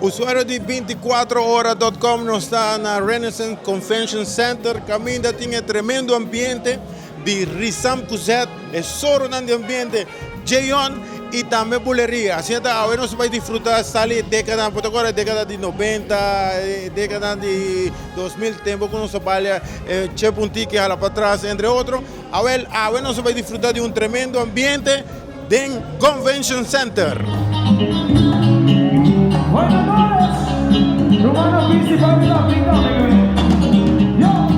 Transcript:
Usuário de 24horas.com não está na Renaissance Convention Center. Caminha tinha tremendo ambiente de Rizam Kuzet, é soro no ambiente, Jayon e também buleria. Assim, agora você vai desfrutar ali década, agora década de 90, década de 2000, tempo que nós trabalha, Chepuntique, lá para trás, entre outros. Agora você vai desfrutar de tremendo ambiente dentro Convention Center. Buenas noches, Romano principal de la África, yo.